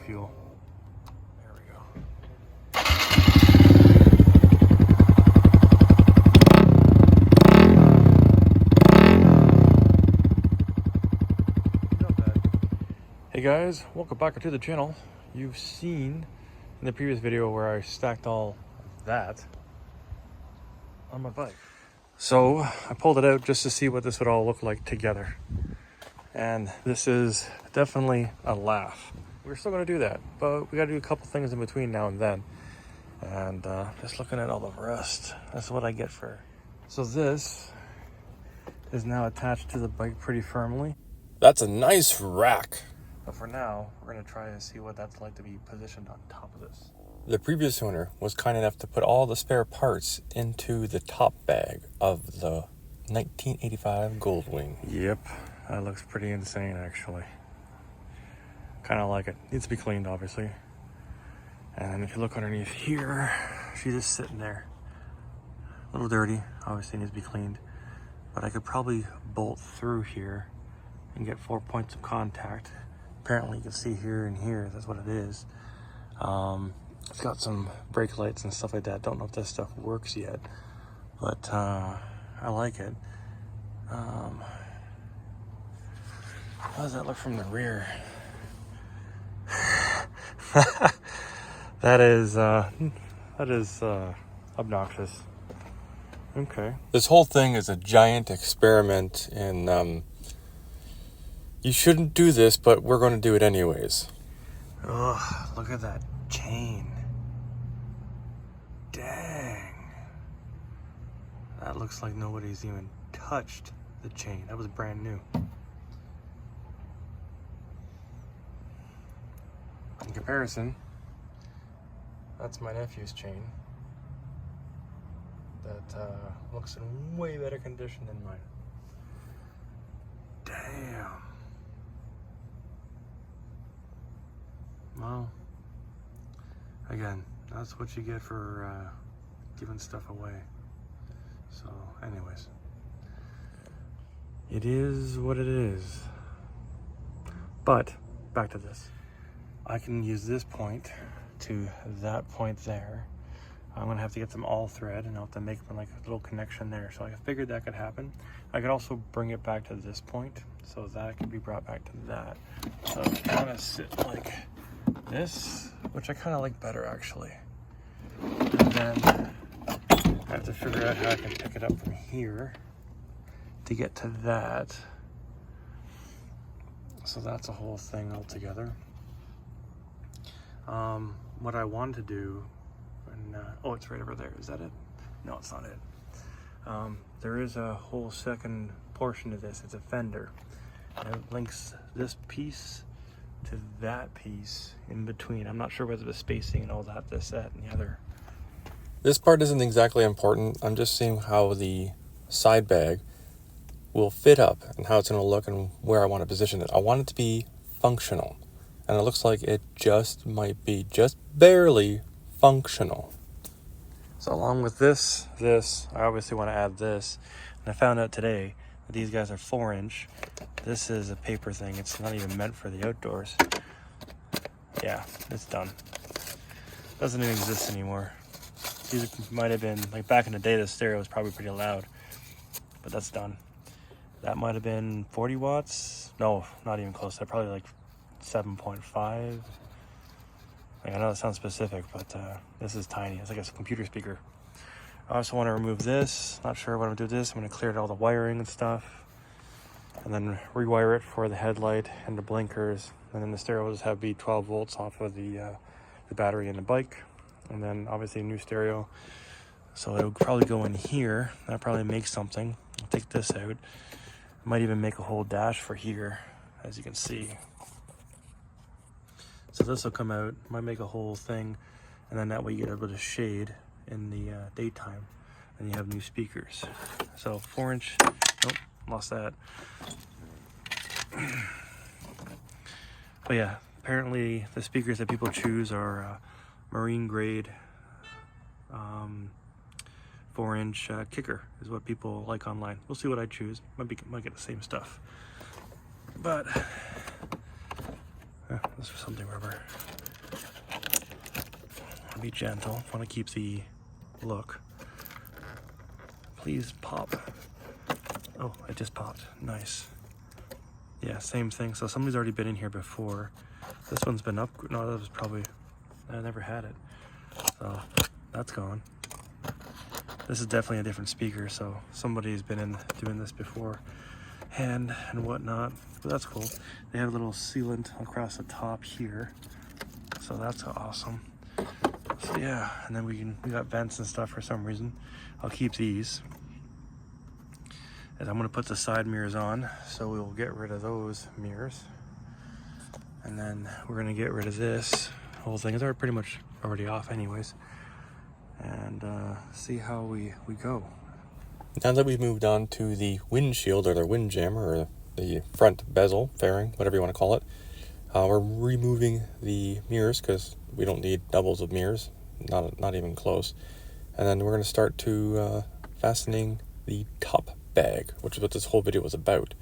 fuel. There we go. Not bad. Hey guys, welcome back to the channel. You've seen in the previous video where I stacked all that on my bike. So I pulled it out just to see what this would all look like together. And this is definitely a laugh. We're still gonna do that, but we gotta do a couple things in between now and then. And just looking at all the rust, that's what I get for. So this is now attached to the bike pretty firmly. That's a nice rack. But for now, we're gonna try and see what that's like to be positioned on top of this. The previous owner was kind enough to put all the spare parts into the top bag of the 1985 Goldwing. Yep, that looks pretty insane actually. Kind of like it. Needs to be cleaned obviously. And if you look underneath here, she's just sitting there. A little dirty, obviously needs to be cleaned. But I could probably bolt through here and get 4 points of contact. Apparently you can see here and here, that's what it is. It's got some brake lights and stuff like that. Don't know if this stuff works yet, but I like it. How does that look from the rear? that is obnoxious. Okay. This whole thing is a giant experiment in you shouldn't do this, but we're going to do it anyways. Ugh, look at that chain. Dang. That looks like nobody's even touched the chain. That was brand new. In comparison, that's my nephew's chain. That looks in way better condition than mine. Damn. Well, again, that's what you get for giving stuff away. So, anyways, it is what it is. But back to this. I can use this point to that point there. I'm gonna have to get them all thread, and I'll have to make like a little connection there. So I figured that could happen. I could also bring it back to this point, so that could be brought back to that. So I'm gonna sit like this, which I kind of like better actually. And then I have to figure out how I can pick it up from here to get to that. So that's a whole thing altogether. What I wanted to do, and oh, it's right over there. Is that it? No, it's not it. There is a whole second portion to this. It's a fender, and it links this piece to that piece in between. I'm not sure whether the spacing and all that, this, that, and the other. This part isn't exactly important. I'm just seeing how the side bag will fit up and how it's going to look and where I want to position it. I want it to be functional, and it looks like it just might be just barely functional. So along with this, I obviously want to add this. And I found out today that these guys are 4-inch. This is a paper thing. It's not even meant for the outdoors. Yeah, it's done. Doesn't even exist anymore. These might have been, like back in the day, the stereo was probably pretty loud. But that's done. That might have been 40 watts. No, not even close. That probably like 7.5. Like, I know that sounds specific, but this is tiny. It's like a computer speaker. I also want to remove this. Not sure what I'm going to do with this. I'm going to clear out all the wiring and stuff, and then rewire it for the headlight and the blinkers. And then the stereo will just have be 12 volts off of the battery in the bike. And then obviously a new stereo. So it'll probably go in here. That'll probably make something. I'll take this out. I might even make a whole dash for here, as you can see. So this will come out, might make a whole thing, and then that way you get a bit of shade in the daytime, and you have new speakers. So 4-inch, nope, lost that. But yeah, apparently the speakers that people choose are marine grade 4-inch kicker is what people like online. We'll see what I choose. Might get the same stuff. But This is something rubber. Be gentle. Want to keep the look. Please pop. Oh, it just popped. Nice. Yeah, same thing. So somebody's already been in here before. This one's been up. No, that was probably, I never had it. So that's gone. This is definitely a different speaker. So somebody's been in doing this before and whatnot. But that's cool. They have a little sealant across the top here. So that's awesome. So yeah, and then we got vents and stuff for some reason. I'll keep these. And I'm gonna put the side mirrors on, so we'll get rid of those mirrors. And then we're gonna get rid of this whole thing. It's pretty much already off anyways. And see how we go. Now that we've moved on to the windshield or the wind jammer or the front bezel, fairing, whatever you want to call it, we're removing the mirrors because we don't need doubles of mirrors, not even close. And then we're going to start to fastening the top bag, which is what this whole video was about.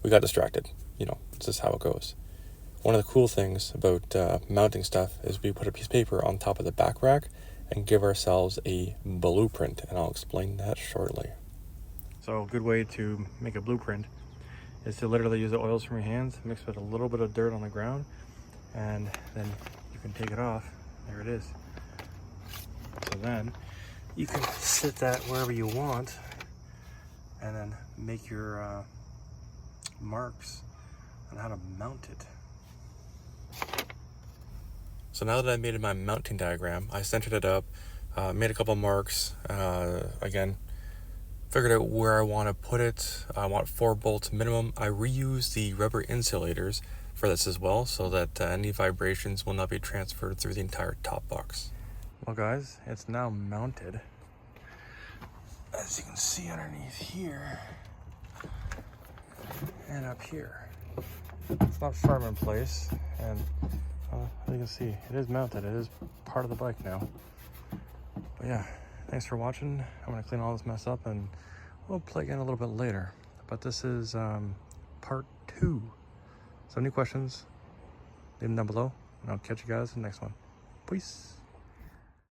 We got distracted. You know, this is how it goes. One of the cool things about mounting stuff is we put a piece of paper on top of the back rack and give ourselves a blueprint, and I'll explain that shortly. So a good way to make a blueprint is to literally use the oils from your hands, mix with a little bit of dirt on the ground, and then you can take it off. There it is. So then you can sit that wherever you want and then make your marks on how to mount it. So now that I made my mounting diagram, I centered it up, made a couple marks, again, figured out where I want to put it. I want 4 bolts minimum. I reuse the rubber insulators for this as well, so that any vibrations will not be transferred through the entire top box. Well guys, it's now mounted. As you can see underneath here and up here. It's not firm in place, and as you can see, it is mounted. It is part of the bike now. But yeah, thanks for watching. I'm gonna clean all this mess up and we'll play again a little bit later. But this is part 2. So any questions, leave them down below and I'll catch you guys in the next one. Peace.